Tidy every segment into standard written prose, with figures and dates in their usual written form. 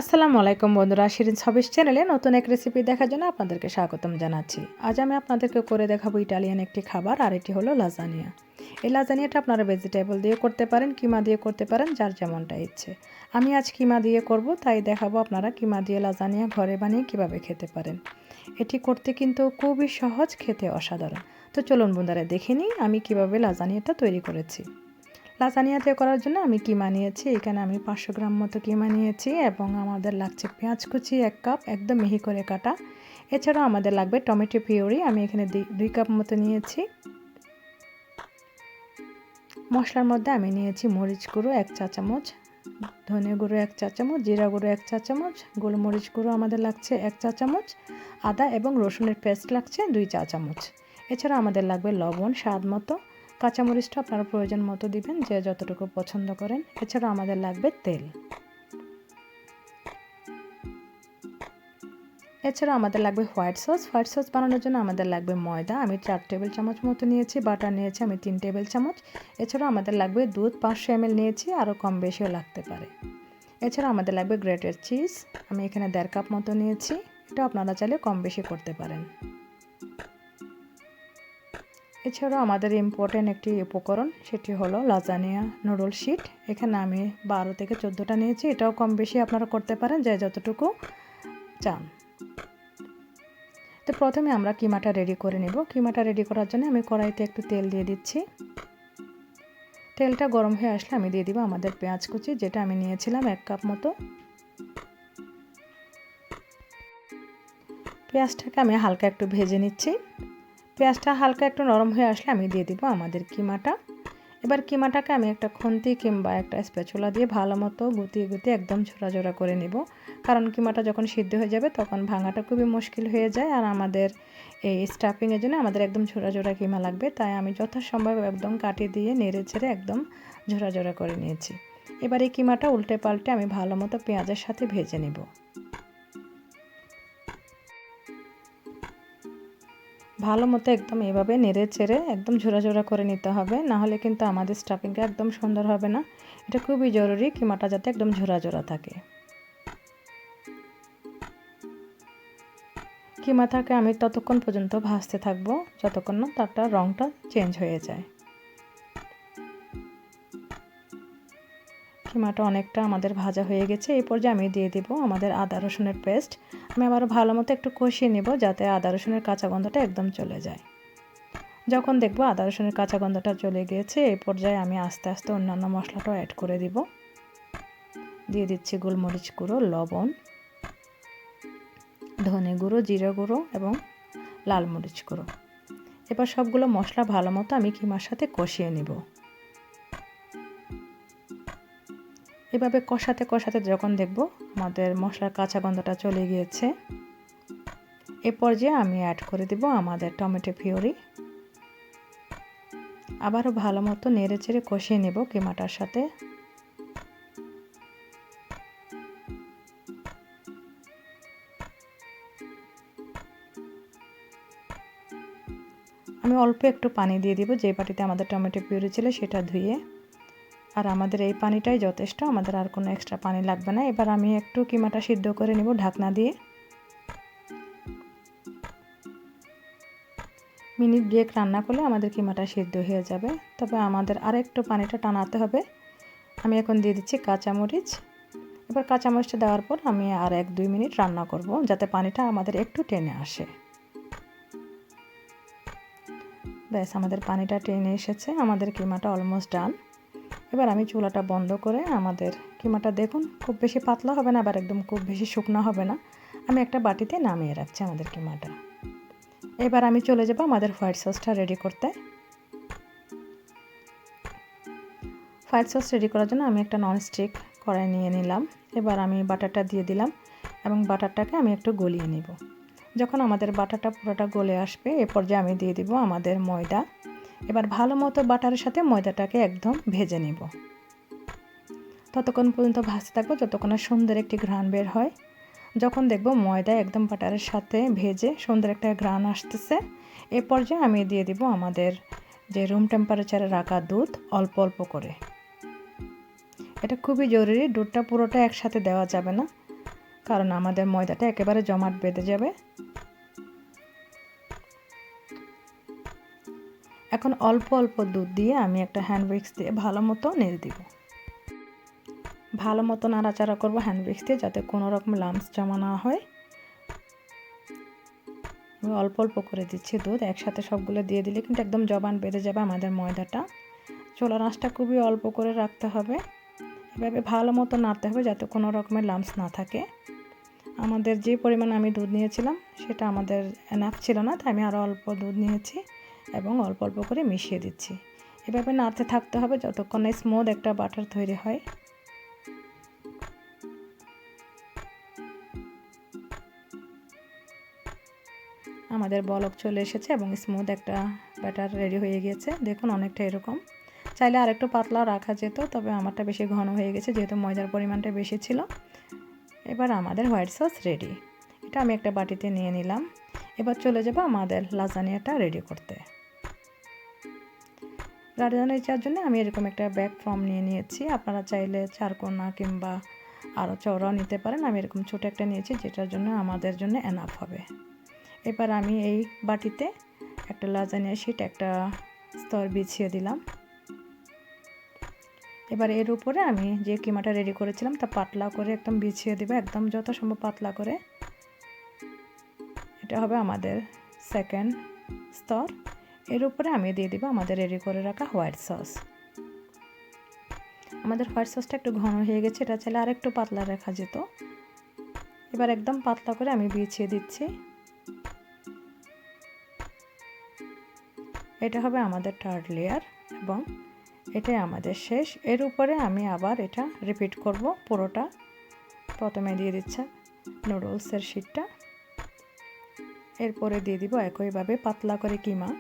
আসসালামু আলাইকুম বন্ধুরা, শিরিন হবিস চ্যানেলে নতুন এক রেসিপি দেখার জন্য আপনাদেরকে স্বাগতম জানাচ্ছি। আজ আমি আপনাদেরকে করে দেখাবো ইটালিয়ান একটি খাবার, আর এটি হলো লাজানিয়া। এই লাজানিয়াটা আপনারা ভেজিটেবল দিয়ে করতে পারেন, কিমা দিয়ে করতে পারেন, যার যেমনটা ইচ্ছে। আমি আজ কিমা দিয়ে করব, তাই দেখাবো আপনারা কিমা দিয়ে লাজানিয়া ঘরে বানিয়ে কিভাবে খেতে পারেন। এটি করতে কিন্তু খুবই সহজ, খেতে অসাধারণ। তো চলুন বন্ধুরা, দেখে নিই আমি কিভাবে লাজানিয়াটা তৈরি করেছি। লাজানিয়া দিয়ে করার জন্য আমি কিমা নিয়েছি। এখানে আমি 500 গ্রাম মতো কিমা নিয়েছি এবং আমাদের লাগছে পেঁয়াজ কুচি 1 কাপ, একদম মিহি করে কাটা। এছাড়াও আমাদের লাগবে টমেটো পিউরি, আমি এখানে 2 কাপ মতো নিয়েছি। মশলার মধ্যে আমি নিয়েছি মরিচ গুঁড়ো 1 চা চামচ, ধনে গুঁড়ো 1 চা চামচ, জিরা গুঁড়ো 1 চা চামচ, গোলমরিচ গুঁড়ো আমাদের লাগছে 1 চা চামচ, আদা এবং রসুনের পেস্ট লাগছে 2 চা চামচ। এছাড়া আমাদের লাগবে লবণ স্বাদ মতো, কাঁচামরিচটা আপনারা প্রয়োজন মতো দিবেন, যে যতটুকু পছন্দ করেন। এছাড়া আমাদের লাগবে তেল। এছাড়া আমাদের লাগবে হোয়াইট সস বানানোর জন্য আমাদের লাগবে ময়দা, আমি 4 টেবিল চামচ মতো নিয়েছি। বাটার নিয়েছি আমি 3 টেবিল চামচ। এছাড়া আমাদের লাগবে দুধ 500 ml নিয়েছি, আরও কম বেশিও লাগতে পারে। এছাড়া আমাদের লাগবে গ্রেটেড চিজ, আমি এখানে 1.5 কাপ মতো নিয়েছি। এটা আপনারা চাইলে কম বেশি করতে পারেন। এছাড়াও আমাদের ইম্পর্টেন্ট একটি উপকরণ, সেটি হলো লাজানিয়া নুডল শিট। এখানে আমি 12 থেকে 14টা নিয়েছি, এটাও কম বেশি আপনারা করতে পারেন, যে যতটুকু চান। তো প্রথমে আমরা কিমাটা রেডি করে নেব। কিমাটা রেডি করার জন্য আমি কড়াইতে একটু তেল দিয়ে দিচ্ছি। তেলটা গরম হয়ে আসলে আমি দিয়ে দিব আমাদের পেঁয়াজ কুচি, যেটা আমি নিয়েছিলাম 1 কাপ মতো। পেঁয়াজটাকে আমি হালকা একটু ভেজে নিচ্ছি। পেঁয়াজটা হালকা একটু নরম হয়ে আসলে আমি দিয়ে দিব আমাদের কিমাটা। এবার কিমাটাকে আমি একটা খুন্তি কিংবা একটা স্প্যাচুলা দিয়ে ভালো মতো গুটিয়ে গুটিয়ে একদম ঝোড়া ঝোড়া করে নেব, কারণ কিমাটা যখন সিদ্ধ হয়ে যাবে তখন ভাঙাটা খুবই মুশকিল হয়ে যায়। আর আমাদের এই স্টাফিংয়ের জন্য আমাদের একদম ঝোড়া ঝোড়া কিমা লাগবে, তাই আমি যথাসম্ভব একদম কাটি দিয়ে নেড়ে ছেড়ে একদম ঝোড়া ঝোড়া করে নিয়েছি। এবার এই কিমাটা উল্টে পাল্টে আমি ভালো মতো পেঁয়াজের সাথে ভেজে নেব। ভালো মতো একদম এভাবে নেড়ে চেড়ে একদম ঝোড়া ঝোড়া করে নিতে হবে, না হলে কিন্তু আমাদের স্টাফিংটা একদম সুন্দর হবে না। এটা খুবই জরুরি কিমাটা যাতে একদম ঝোড়া ঝোড়া থাকে। কিমাটাকে আমি ততক্ষণ পর্যন্ত ভাজতে থাকবো যতক্ষণ না তার রঙটা চেঞ্জ হয়ে যায়। কিমাটা অনেকটা আমাদের ভাজা হয়ে গেছে। এই পর্যায়ে আমি দিয়ে দিব আমাদের আদা রসুনের পেস্ট। আমি আবারও ভালো মতো একটু কষিয়ে নেব, যাতে আদা রসুনের কাঁচা গন্ধটা একদম চলে যায়। যখন দেখব আদা রসুনের কাঁচা গন্ধটা চলে গিয়েছে, এই পর্যায়ে আমি আস্তে আস্তে অন্যান্য মশলাটাও অ্যাড করে দিব। দিয়ে দিচ্ছি গোলমরিচ গুঁড়ো, লবণ, ধনে গুঁড়ো, জিরা গুঁড়ো এবং লাল মরিচ গুঁড়ো। এবার সবগুলো মশলা ভালো মতো আমি কিমার সাথে কষিয়ে নিব। এভাবে কষাতে কষাতে যখন দেখব আমাদের মশলার কাঁচা গন্ধটা চলে গিয়েছে, এ পর্যায়ে আমি অ্যাড করে দিব আমাদের টমেটো পিউরি। আবারও ভালো মতো নেড়ে চেড়ে কষিয়ে নেব কিমাটার সাথে। আমি অল্প একটু পানি দিয়ে দিব, যে বাটিতে আমাদের টমেটো পিউরি ছিল সেটা ধুয়ে। আর আমাদের এই পানিটাই যথেষ্ট, আমাদের আর কোনো এক্সট্রা পানি লাগবে না। এবার আমি একটু কিমাটা সিদ্ধ করে নেব ঢাকনা দিয়ে। মিনিট 2 রান্না করলে আমাদের কিমাটা সিদ্ধ হয়ে যাবে, তবে আমাদের আর একটু পানিটা টানাতে হবে। আমি এখন দিয়ে দিচ্ছি কাঁচামরিচ। এবার কাঁচামরিচটা দেওয়ার পর আমি আর 1-2 মিনিট রান্না করব, যাতে পানিটা আমাদের একটু টেনে আসে। ব্যাস, আমাদের পানিটা টেনে এসেছে, আমাদের কিমাটা অলমোস্ট ডান। এবার আমি চুলাটা বন্ধ করে আমাদের কিমাটা দেখুন, খুব বেশি পাতলা হবে না, আবার একদম খুব বেশি শুকনো হবে না। আমি একটা বাটিতে নামিয়ে রাখছি আমাদের কিমাটা। এবার আমি চলে যাব আমাদের হোয়াইট সসটা রেডি করতে। হোয়াইট সস রেডি করার জন্য আমি একটা ননস্টিক কড়াই নিয়ে নিলাম। এবার আমি বাটারটা দিয়ে দিলাম এবং বাটারটাকে আমি একটু গলিয়ে নেব। যখন আমাদের বাটারটা পুরোটা গলে আসবে, এ পর্যায়ে আমি দিয়ে দিব আমাদের ময়দা। এবার ভালো মতো বাটারের সাথে ময়দাটাকে একদম ভেজে নেব। ততক্ষণ পর্যন্ত ভাজতে থাকবো যতক্ষণ না সুন্দর একটি ঘ্রাণ বের হয়। যখন দেখব ময়দা একদম বাটারের সাথে ভেজে সুন্দর একটা ঘ্রাণ আসতেছে, এ পর্যায়ে আমি দিয়ে দিব আমাদের যে রুম টেম্পারেচারে রাখা দুধ, অল্প অল্প করে। এটা খুবই জরুরি, দুধটা পুরোটা একসাথে দেওয়া যাবে না, কারণ আমাদের ময়দাটা একেবারে জমাট বেঁধে যাবে। এখন অল্প অল্প দুধ দিয়ে আমি একটা হ্যান্ড উইক্স দিয়ে ভালো মতো নেড়ে দিব। ভালো মতো নাড়াচাড়া করবো হ্যান্ড উইক্স দিয়ে, যাতে কোনো রকম লাম্পস জমা না হয়। আমি অল্প অল্প করে দিচ্ছি দুধ, একসাথে সবগুলো দিয়ে দিলে কিন্তু একদম জমাট বেঁধে যাবে আমাদের ময়দাটা। চুলার আঁচটা খুবই অল্প করে রাখতে হবে। এভাবে ভালো মতো নাড়তে হবে যাতে কোনো রকমের লাম্পস না থাকে। আমাদের যে পরিমাণ আমি দুধ নিয়েছিলাম সেটা আমাদের এনাফ ছিল না, তাই আমি আরও অল্প দুধ নিয়েছি এবং অল্প অল্প করে মিশিয়ে দিচ্ছি। এভাবে নাড়তে থাকতে হবে যতক্ষণ না স্মুথ একটা বাটার তৈরি হয়। আমাদের বলক চলে এসেছে এবং স্মুথ একটা ব্যাটার রেডি হয়ে গিয়েছে। দেখুন অনেকটা এরকম। চাইলে আরেকটু পাতলা রাখা যেত, তবে আমারটা বেশি ঘন হয়ে গেছে যেহেতু ময়দার পরিমাণটা বেশি ছিল। এবার আমাদের হোয়াইট সস রেডি। এটা আমি একটা বাটিতে নিয়ে নিলাম। এবার চলে যাব আমাদের লাজানিয়াটা রেডি করতে। লাজানিয়ার জন্য আমি এরকম একটা ব্যাক ফর্ম নিয়ে নিয়েছি। আপনারা চাইলে চারকোনা কিংবা আরও চওড়াও নিতে পারেন। আমি এরকম ছোটো একটা নিয়েছি, যেটার জন্য আমাদের জন্য এনাফ হবে। এবার আমি এই বাটিতে একটা লাজানিয়া শিট একটা স্তর বিছিয়ে দিলাম। এবার এর উপরে আমি যে কিমাটা রেডি করেছিলাম তা পাতলা করে একদম বিছিয়ে দেব, একদম যত সম্ভব পাতলা করে। এটা হবে আমাদের সেকেন্ড স্তর। এর উপরে আমি দিয়ে দিব আমাদের রেডি করে রাখা হোয়াইট সস। আমাদের হোয়াইট সসটা একটু ঘন হয়ে গেছে, এটা চাইলে আরেকটু পাতলা রাখা যেত। এবার একদম পাতলা করে আমি বিছিয়ে দিচ্ছি। এটা হবে আমাদের থার্ড লেয়ার এবং এটাই আমাদের শেষ। এর উপরে আমি আবার এটা রিপিট করব পুরোটা। প্রথমে দিয়ে দিচ্ছে নুডলসের শিটটা, এরপরে দিয়ে দিব একইভাবে পাতলা করে কিমা,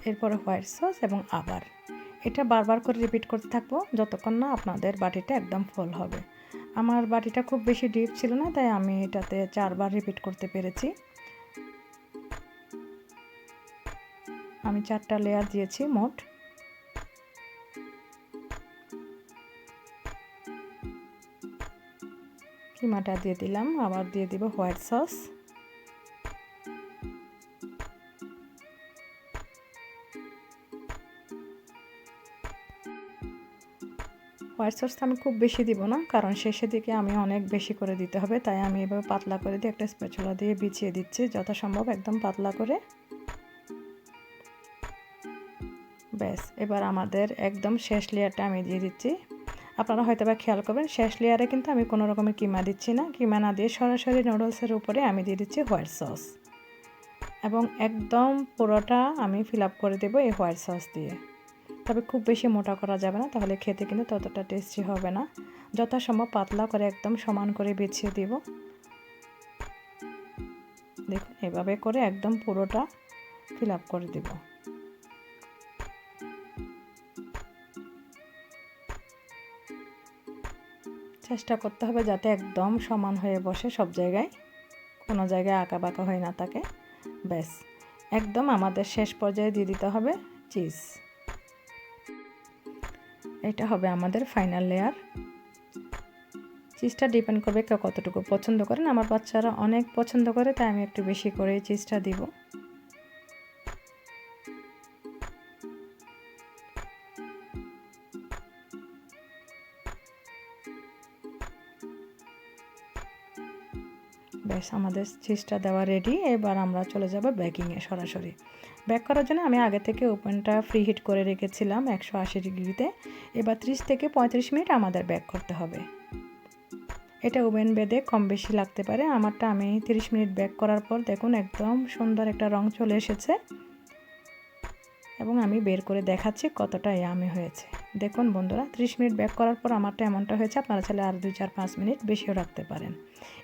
এরপরে হোয়াইট সস এবং আবার এটা বারবার করে রিপিট করতে থাকবো যতক্ষণ না আপনাদের বাটিটা একদম ফুল হবে। আমার বাটিটা খুব বেশি ডিপ ছিল না, তাই আমি এটাতে 4 বার রিপিট করতে পেরেছি। আমি 4টা লেয়ার দিয়েছি মোট। কিমাটা দিয়ে দিলাম, আবার দিয়ে দিব হোয়াইট সস। হোয়াইট সসটা আমি খুব বেশি দিব না, কারণ শেষের দিকে আমি অনেক বেশি করে দিতে হবে, তাই আমি এভাবে পাতলা করে দিয়ে একটা স্প্যাচুলা দিয়ে বিছিয়ে দিচ্ছি যথাসম্ভব একদম পাতলা করে। ব্যাস, এবার আমাদের একদম শেষ লেয়ারটা আমি দিয়ে দিচ্ছি। আপনারা হয়তো বা খেয়াল করবেন শেষ লেয়ারে কিন্তু আমি কোনো রকমের কিমা দিচ্ছি না। কিমা না দিয়ে সরাসরি নুডলসের উপরে আমি দিয়ে দিচ্ছি হোয়াইট সস এবং একদম পুরোটা আমি ফিল আপ করে দেবো এই হোয়াইট সস দিয়ে। তবে খুব বেশি মোটা করা যাবে না, তাহলে খেতে কিন্তু ততটা টেস্টি হবে না। যথাসম্ভব পাতলা করে একদম সমান করে বিছিয়ে দিব। দেখুন এভাবে করে একদম পুরোটা ফিল আপ করে দেব। চেষ্টা করতে হবে যাতে একদম সমান হয়ে বসে সব জায়গায়, কোনো জায়গায় আঁকা বাঁকা হয়ে না থাকে। ব্যাস, একদম আমাদের শেষ পর্যায়ে দিয়ে দিতে হবে চিজ। এটা হবে আমাদের ফাইনাল লেয়ার। চিজটা ডিপেন্ড করবে কেউ কতটুকু পছন্দ করেন। আমার বাচ্চারা অনেক পছন্দ করে, তাই আমি একটু বেশি করে চিজটা দিব। ব্যাস, আমাদের চিজটা দেওয়া রেডি। এবার আমরা চলে যাব বেকিংয়ে সরাসরি। বেক করার জন্য আমি আগে থেকে ওভেনটা ফ্রি হিট করে রেখেছিলাম 180 ডিগ্রিতে। এবার 30 থেকে 35 মিনিট আমাদের বেক করতে হবে। এটা ওভেন বেঁধে কম বেশি লাগতে পারে। আমারটা আমি 30 মিনিট বেক করার পর দেখুন একদম সুন্দর একটা রং চলে এসেছে এবং আমি বের করে দেখাচ্ছি কতটা ইয়ামি হয়েছে। দেখুন বন্ধুরা, 30 মিনিট বেক করার পর আমারটা এমনটা হয়েছে। আপনারা চাইলে আর 2-4-5 মিনিট বেশিও রাখতে পারেন।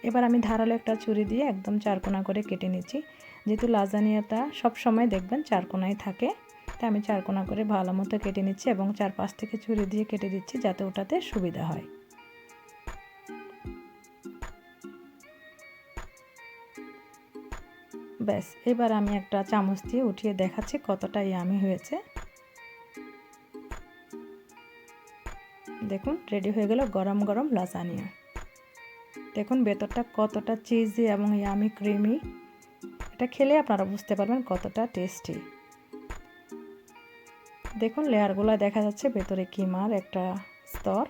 এবার আমি ধারালো একটা ছুরি দিয়ে একদম চারকোনা করে কেটে নিচ্ছি। যেহেতু লাজানিয়াটা সবসময় দেখবেন চারকোনায় থাকে, তাই আমি চারকোনা করে ভালো মতো কেটে নিচ্ছি এবং 4-5 থেকে ছুরি দিয়ে কেটে দিচ্ছি যাতে ওটাতে সুবিধা হয়। ব্যাস, এবার আমি একটা চামচ দিয়ে উঠিয়ে দেখাচ্ছি কতটা ইয়ামি হয়েছে। দেখুন রেডি হয়ে গেল গরম গরম লাজানিয়া। দেখুন ভেতরটা কতটা চিজি এবং ইয়ামি ক্রিমি, এটা খেলে আপনারা বুঝতে পারবেন কতটা টেস্টি। দেখুন লেয়ারগুলো দেখা যাচ্ছে, ভেতরে কিমার একটা স্তর,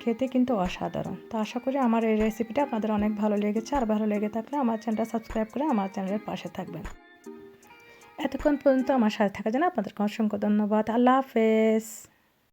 খেতে কিন্তু অসাধারণ। তো আশা করি আমার এই রেসিপিটা আপনাদের অনেক ভালো লেগেছে, আর ভালো লেগে থাকলে আমার চ্যানেলটা সাবস্ক্রাইব করে আমার চ্যানেলের পাশে থাকবেন। এতক্ষণ পর্যন্ত আমার সাথে থাকার জন্য আপনাদেরকে অসংখ্য ধন্যবাদ। আল্লাহ হাফেজ।